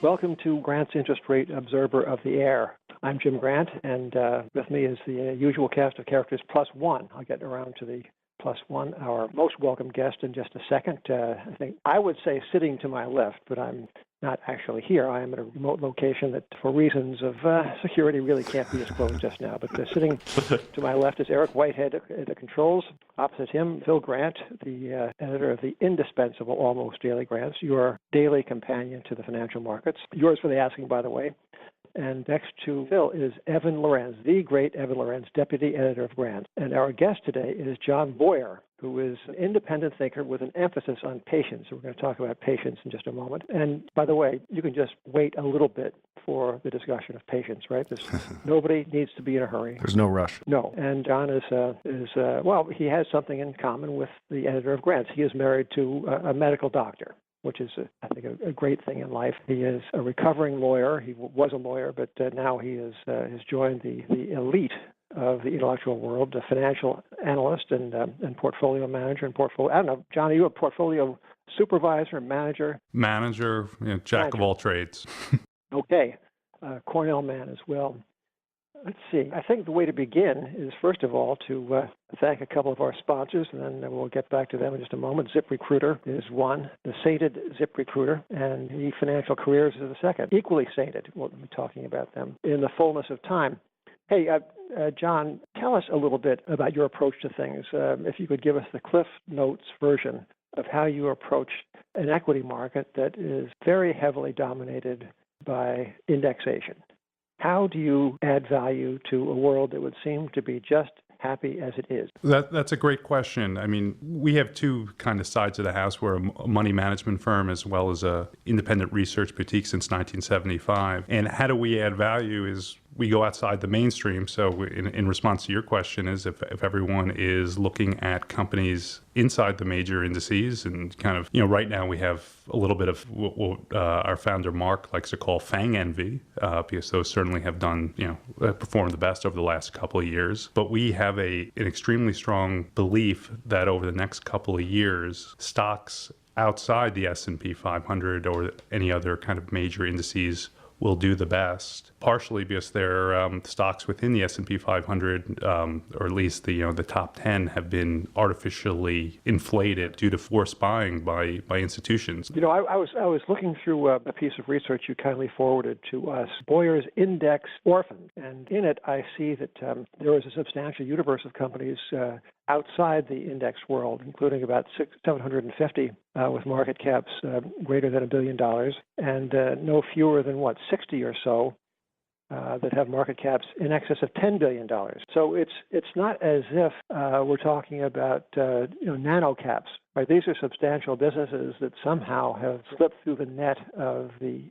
Welcome to Grant's Interest Rate Observer of the Air. I'm Jim Grant, and with me is the usual cast of characters plus one. I'll get around to the plus one, our most welcome guest, in just a second. I think I would say sitting to my left, but I'm not actually here. I am at a remote location that, for reasons of security, really can't be disclosed just now. But sitting to my left is Eric Whitehead at the controls. Opposite him, Phil Grant, the editor of the indispensable Almost Daily Grants, your daily companion to the financial markets. Yours for the asking, by the way. And next to Phil is Evan Lorenz, the great Evan Lorenz, deputy editor of Grant. And our guest today is John Boyer, who is an independent thinker with an emphasis on patience. So we're going to talk about patience in just a moment. And by the way, you can just wait a little bit for the discussion of patience, right? Nobody needs to be in a hurry. There's no rush. No. And John is he has something in common with the editor of Grants. He is married to a medical doctor, which is, I think, a great thing in life. He is a recovering lawyer. He was a lawyer, but now he has joined the elite of the intellectual world, a financial analyst and portfolio manager and portfolio. I don't know, John, are you a portfolio supervisor, manager? Manager, jack of all trades. Okay, Cornell man as well. Let's see. I think the way to begin is, first of all, to thank a couple of our sponsors, and then we'll get back to them in just a moment. ZipRecruiter is one, the sated ZipRecruiter, and eFinancial Careers is the second. Equally sated. We'll be talking about them in the fullness of time. Hey, John, tell us a little bit about your approach to things. If you could give us the Cliff Notes version of how you approach an equity market that is very heavily dominated by indexation. How do you add value to a world that would seem to be just happy as it is? That's a great question. I mean, we have two kind of sides of the house. We're a money management firm as well as a independent research boutique since 1975. And how do we add value is we go outside the mainstream. So in response to your question is if everyone is looking at companies inside the major indices and kind of, right now we have a little bit of what our founder Mark likes to call FANG envy, because those certainly have done, performed the best over the last couple of years. But we have an extremely strong belief that over the next couple of years, stocks outside the S&P 500 or any other kind of major indices will do the best, partially because their stocks within the S&P 500, or at least the top 10, have been artificially inflated due to forced buying by institutions. I was looking through a piece of research you kindly forwarded to us, Boyer's Index Orphans, and in it I see that there is a substantial universe of companies outside the index world, including about 750 with market caps greater than $1 billion, and no fewer than 60 or so that have market caps in excess of $10 billion. So it's not as if we're talking about nano caps. Right? These are substantial businesses that somehow have slipped through the net of the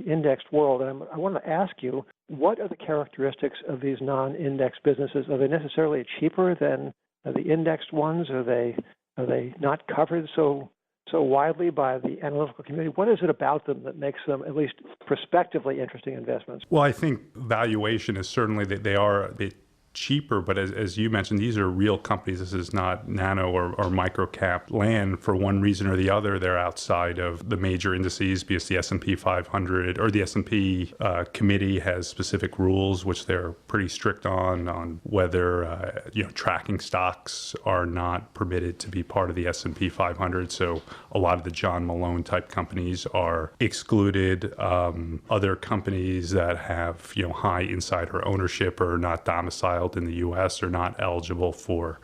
indexed world. And I want to ask you, what are the characteristics of these non-indexed businesses? Are they necessarily cheaper than the indexed ones? Are they not covered so widely by the analytical community? What is it about them that makes them at least prospectively interesting investments? Well, I think valuation is certainly that they are a bit cheaper, but as you mentioned, these are real companies. This is not nano or micro cap land. For one reason or the other, they're outside of the major indices because the S&P 500 or the S&P committee has specific rules, which they're pretty strict on whether tracking stocks are not permitted to be part of the S&P 500. So a lot of the John Malone type companies are excluded. Other companies that have high insider ownership or not domiciled in the U.S. are not eligible for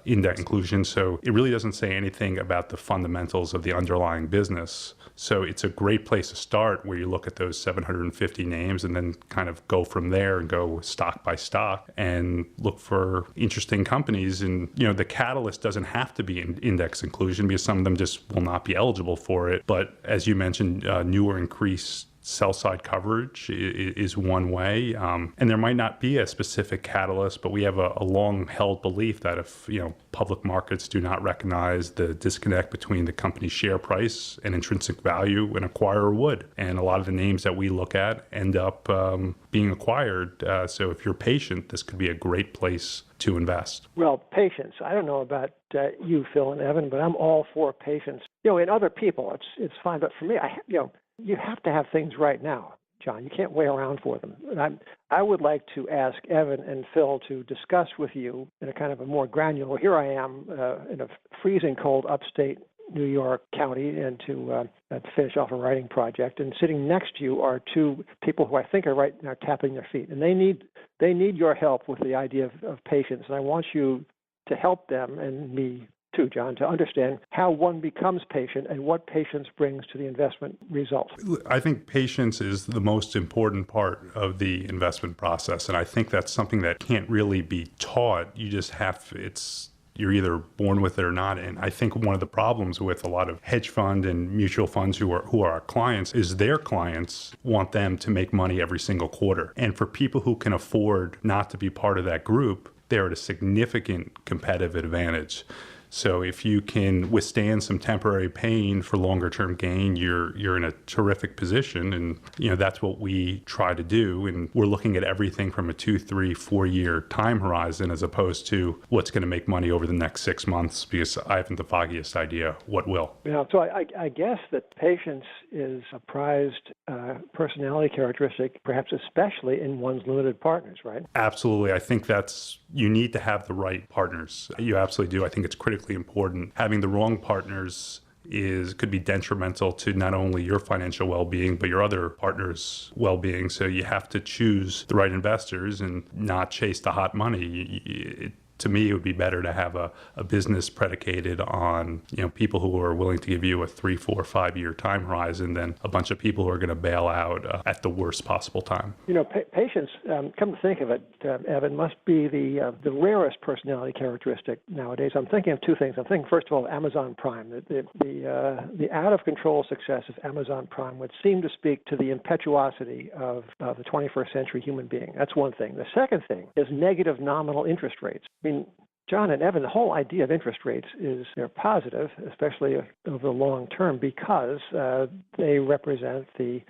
index inclusion. So it really doesn't say anything about the fundamentals of the underlying business. So it's a great place to start where you look at those 750 names and then kind of go from there and go stock by stock and look for interesting companies. And, the catalyst doesn't have to be in index inclusion because some of them just will not be eligible for it. But as you mentioned, newer increased sell-side coverage is one way. And there might not be a specific catalyst, but we have a long-held belief that if, public markets do not recognize the disconnect between the company's share price and intrinsic value, an acquirer would. And a lot of the names that we look at end up being acquired. So if you're patient, this could be a great place to invest. Well, patience. I don't know about you, Phil and Evan, but I'm all for patience. In other people, it's fine. But for me, you have to have things right now, John. You can't wait around for them. And I would like to ask Evan and Phil to discuss with you in a kind of a more granular. Here I am in a freezing cold upstate New York County and to finish off a writing project. And sitting next to you are two people who I think are right now tapping their feet. And they need your help with the idea of patience. And I want you to help them and me too, John, to understand how one becomes patient and what patience brings to the investment result. I think patience is the most important part of the investment process. And I think that's something that can't really be taught. You just you're either born with it or not. And I think one of the problems with a lot of hedge fund and mutual funds who are our clients is their clients want them to make money every single quarter. And for people who can afford not to be part of that group, they're at a significant competitive advantage. So if you can withstand some temporary pain for longer term gain, you're in a terrific position. And, that's what we try to do. And we're looking at everything from a 2, 3, 4 year time horizon as opposed to what's going to make money over the next 6 months, because I haven't the foggiest idea what will. Yeah, so I guess that patience is a prized personality characteristic, perhaps especially in one's limited partners, right? Absolutely. I think you need to have the right partners. You absolutely do. I think it's critically important. Having the wrong partners could be detrimental to not only your financial well-being, but your other partners' well-being. So you have to choose the right investors and not chase the hot money. To me, it would be better to have a business predicated on people who are willing to give you a 3, 4, 5 year time horizon than a bunch of people who are going to bail out at the worst possible time. Patience, come to think of it, Evan, must be the rarest personality characteristic nowadays. I'm thinking of two things. I'm thinking, first of all, Amazon Prime. The out-of-control success of Amazon Prime would seem to speak to the impetuosity of the 21st century human being. That's one thing. The second thing is negative nominal interest rates. I mean, John and Evan, the whole idea of interest rates is they're positive, especially over the long term, because they represent the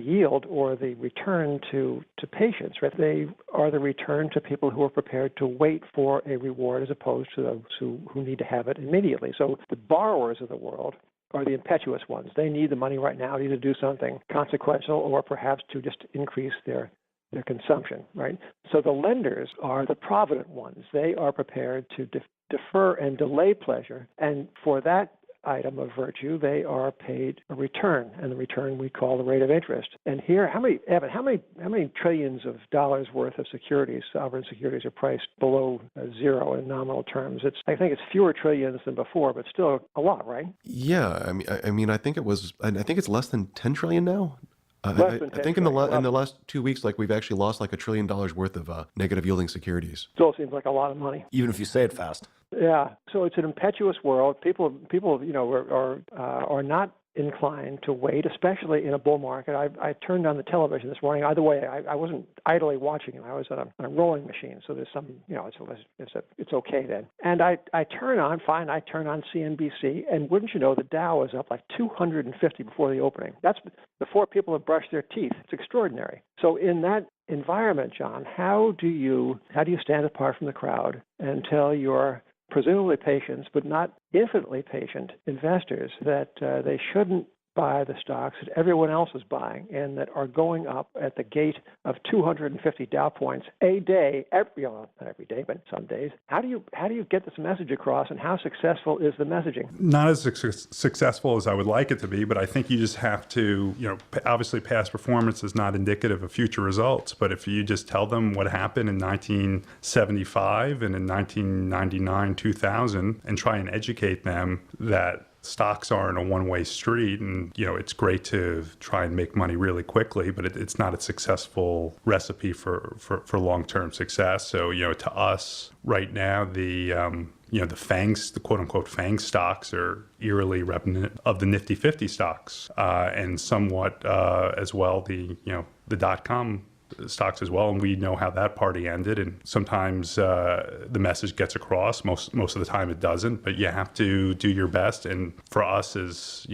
yield or the return to patients, right? They are the return to people who are prepared to wait for a reward as opposed to those who need to have it immediately. So the borrowers of the world are the impetuous ones. They need the money right now to either do something consequential or perhaps to just increase their consumption, right? So the lenders are the provident ones. They are prepared to defer and delay pleasure, and for that item of virtue, they are paid a return, and the return we call the rate of interest. And here, how many trillions of dollars worth of securities, sovereign securities, are priced below zero in nominal terms? I think it's fewer trillions than before, but still a lot, right? Yeah, I mean, I think it's less than 10 trillion now. I think in the last 2 weeks, we've actually lost $1 trillion worth of negative yielding securities. Still seems like a lot of money, even if you say it fast. Yeah. So it's an impetuous world. People, are not inclined to wait, especially in a bull market. I turned on the television this morning. Either way, I wasn't idly watching it. I was on a rolling machine, so there's some, it's okay then. And I turn on CNBC, and wouldn't you know, the Dow is up 250 before the opening. That's before people have brushed their teeth. It's extraordinary. So in that environment, John, how do you stand apart from the crowd and tell your presumably patient, but not infinitely patient investors that they shouldn't buy the stocks that everyone else is buying and that are going up at the gate of 250 Dow points a day, not every day, but some days. How do you get this message across, and how successful is the messaging? Not as successful as I would like it to be, but I think you just have to, obviously past performance is not indicative of future results, but if you just tell them what happened in 1975 and in 1999, 2000, and try and educate them that stocks aren't a one-way street, and it's great to try and make money really quickly, but it's not a successful recipe for long-term success. So to us right now, the FANGs, the quote-unquote FANG stocks, are eerily reminiscent of the Nifty 50 stocks, and somewhat as well the dot-com stocks as well, and we know how that party ended. And sometimes the message gets across. Most of the time it doesn't, but you have to do your best. And for us as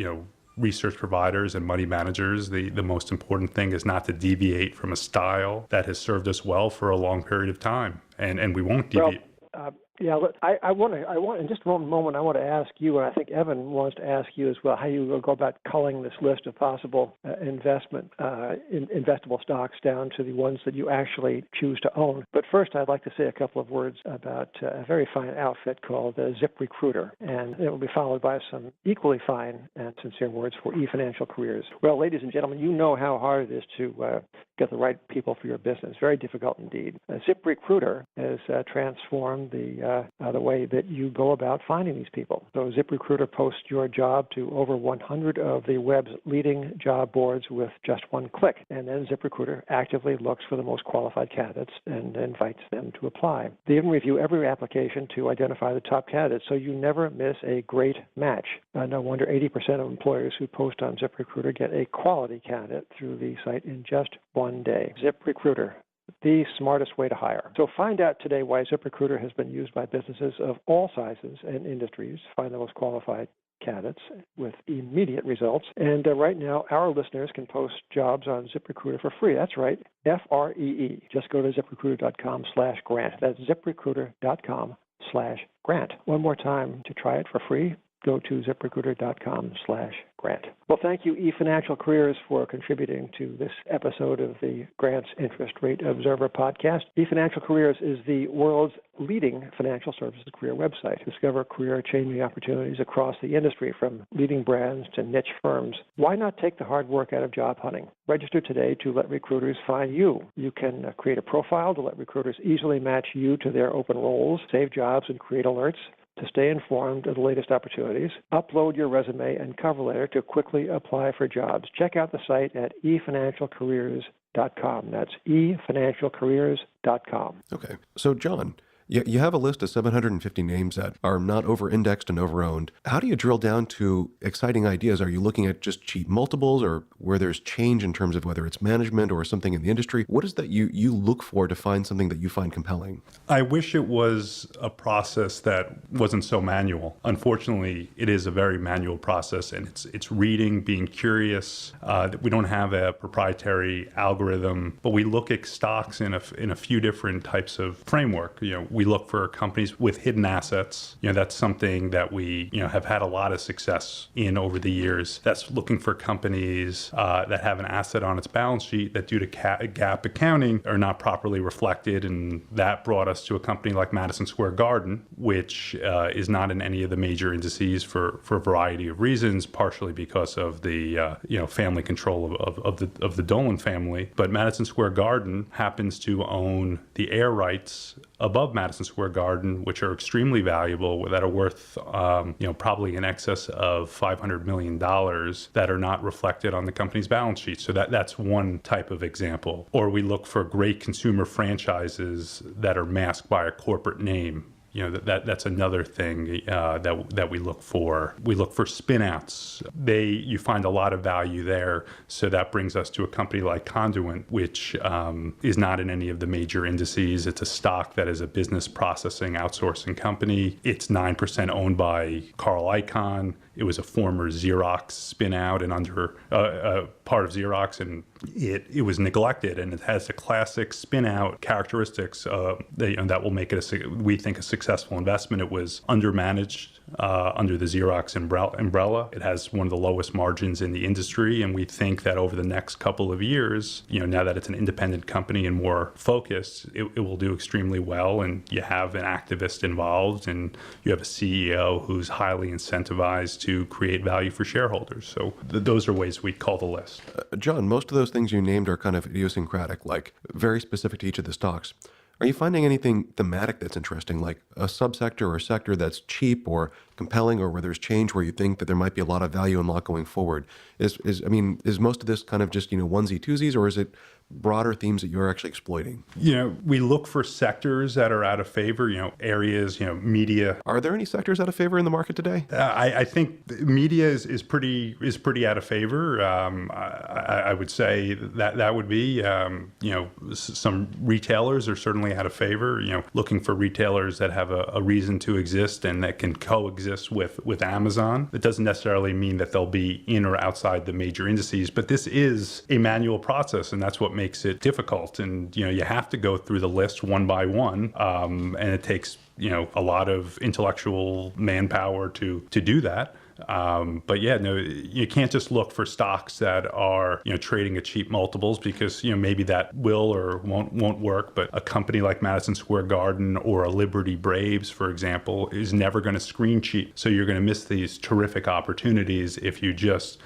research providers and money managers, the most important thing is not to deviate from a style that has served us well for a long period of time, and we won't deviate. Well, Yeah, I want in just one moment, I want to ask you, and I think Evan wants to ask you as well, how you will go about culling this list of possible investable stocks down to the ones that you actually choose to own. But first, I'd like to say a couple of words about a very fine outfit called ZipRecruiter, and it will be followed by some equally fine and sincere words for eFinancial Careers. Well, ladies and gentlemen, you know how hard it is to get the right people for your business. Very difficult indeed. ZipRecruiter has transformed the way that you go about finding these people. So ZipRecruiter posts your job to over 100 of the web's leading job boards with just one click. And then ZipRecruiter actively looks for the most qualified candidates and invites them to apply. They even review every application to identify the top candidates, so you never miss a great match. No wonder 80% of employers who post on ZipRecruiter get a quality candidate through the site in just one day. ZipRecruiter, the smartest way to hire. So find out today why ZipRecruiter has been used by businesses of all sizes and industries to find the most qualified candidates with immediate results. And right now, our listeners can post jobs on ZipRecruiter for free. That's right, Free. Just go to ZipRecruiter.com/grant. That's ZipRecruiter.com/grant. One more time to try it for free. Go to ZipRecruiter.com/grant. Well, thank you, eFinancial Careers, for contributing to this episode of the Grant's Interest Rate Observer podcast. eFinancial Careers is the world's leading financial services career website. Discover career-changing opportunities across the industry, from leading brands to niche firms. Why not take the hard work out of job hunting? Register today to let recruiters find you. You can create a profile to let recruiters easily match you to their open roles, save jobs, and create alerts to stay informed of the latest opportunities. Upload your resume and cover letter to quickly apply for jobs. Check out the site at eFinancialCareers.com. That's eFinancialCareers.com. Okay. So, John, you have a list of 750 names that are not over-indexed and over-owned. How do you drill down to exciting ideas? Are you looking at just cheap multiples, or where there's change in terms of whether it's management or something in the industry? What is that you look for to find something that you find compelling? I wish it was a process that wasn't so manual. Unfortunately, it is a very manual process, and it's reading, being curious. We don't have a proprietary algorithm, but we look at stocks in a few different types of framework. We look for companies with hidden assets. That's something that we, have had a lot of success in over the years. That's looking for companies that have an asset on its balance sheet that, due to GAAP accounting, are not properly reflected. And that brought us to a company like Madison Square Garden, which is not in any of the major indices for a variety of reasons, partially because of the, family control of the Dolan family. But Madison Square Garden happens to own the air rights above Madison Square Garden, which are extremely valuable, that are worth, probably in excess of $500 million, that are not reflected on the company's balance sheet. So that's one type of example. Or we look for great consumer franchises that are masked by a corporate name. That's another thing that we look for. We look for spin-outs. You find a lot of value there. So that brings us to a company like Conduent, which is not in any of the major indices. It's a stock that is a business processing outsourcing company. It's 9% owned by Carl Icahn. It was a former Xerox spin-out and under part of Xerox, and it was neglected, and it has the classic spin-out characteristics that will make it, we think, a successful investment. It was undermanaged under the Xerox umbrella. It has one of the lowest margins in the industry, and we think that over the next couple of years, now that it's an independent company and more focused, it will do extremely well. And you have an activist involved, and you have a CEO who's highly incentivized to create value for shareholders. So those are ways we call the list. John, most of those things you named are kind of idiosyncratic, like very specific to each of the stocks. Are you finding anything thematic that's interesting, like a subsector or a sector that's cheap or compelling, or where there's change where you think that there might be a lot of value unlocked going forward? Is most of this kind of just, onesie twosies, or is it broader themes that you're actually exploiting? We look for sectors that are out of favor, areas, media. Are there any sectors out of favor in the market today? I think media is pretty out of favor. I would say that would be, some retailers are certainly out of favor, looking for retailers that have a reason to exist and that can coexist with Amazon. It doesn't necessarily mean that they'll be in or outside the major indices, but this is a manual process, and that's what makes it difficult. And, you have to go through the list one by one. And it takes, a lot of intellectual manpower to do that. But yeah, no, you can't just look for stocks that are, trading at cheap multiples because, maybe that will or won't work. But a company like Madison Square Garden or a Liberty Braves, for example, is never going to screen cheap. So you're going to miss these terrific opportunities if you just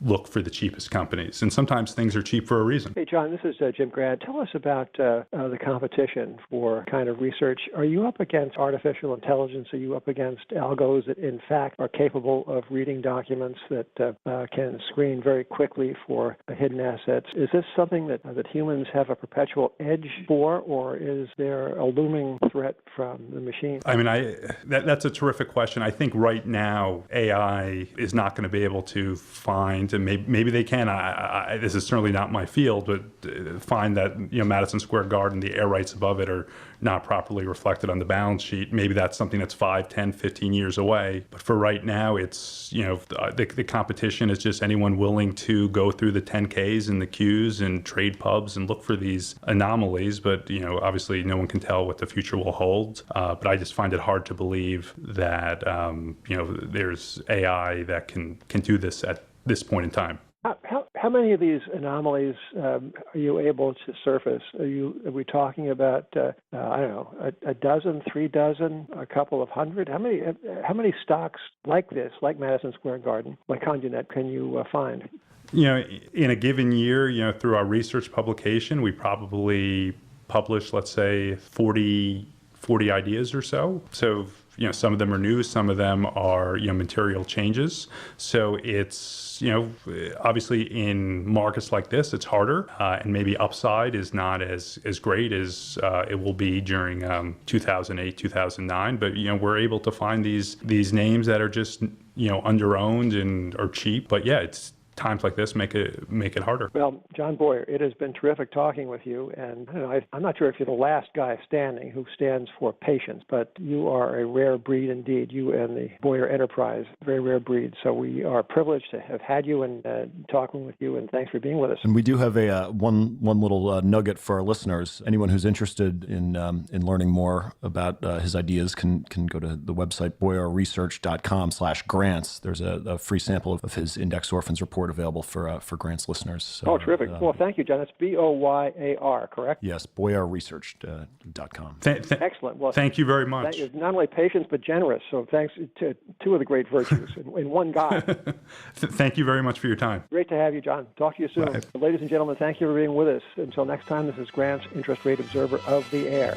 look for the cheapest companies. And sometimes things are cheap for a reason. Hey, John, this is Jim Grant. Tell us about the competition for kind of research. Are you up against artificial intelligence? Are you up against algos that, in fact, are capable of reading documents that can screen very quickly for hidden assets? Is this something that humans have a perpetual edge for, or is there a looming threat from the machine? I mean, that's a terrific question. I think right now, AI is not going to be able to find, and maybe they can. This is certainly not my field, but find that Madison Square Garden, the air rights above it are not properly reflected on the balance sheet. Maybe that's something that's 5, 10, 15 years away. But for right now, it's the competition is just anyone willing to go through the 10Ks and the Qs and trade pubs and look for these anomalies. But obviously, no one can tell what the future will hold. But I just find it hard to believe that there's AI that can do this at this point in time. How many of these anomalies are you able to surface? Are we talking about I don't know, a dozen, 3 dozen, a couple of hundred? How many stocks like this, like Madison Square Garden, like ConjuNet, can you find? In a given year, through our research publication, we probably publish, let's say, 40 ideas or so. So some of them are new, some of them are material changes. So it's obviously in markets like this, it's harder, and maybe upside is not as great as it will be during 2008, 2009. But we're able to find these names that are just under-owned and are cheap. But yeah, it's times like this make it harder. Well, John Boyer, it has been terrific talking with you, and I'm not sure if you're the last guy standing who stands for patience, but you are a rare breed indeed. You and the Boyer Enterprise, very rare breed. So we are privileged to have had you and talking with you, and thanks for being with us. And we do have a one little nugget for our listeners. Anyone who's interested in learning more about his ideas can go to the website boyerresearch.com/grants. There's a free sample of his Index Orphans report available for Grant's listeners. So, terrific. Well, thank you, John. It's BOYAR, correct? Yes, boyerresearch.com. Excellent. Well, thank you very much. Not only patient, but generous. So thanks to 2 of the great virtues in one guy. Thank you very much for your time. Great to have you, John. Talk to you soon. Bye. Ladies and gentlemen, thank you for being with us. Until next time, this is Grant's Interest Rate Observer of the Air.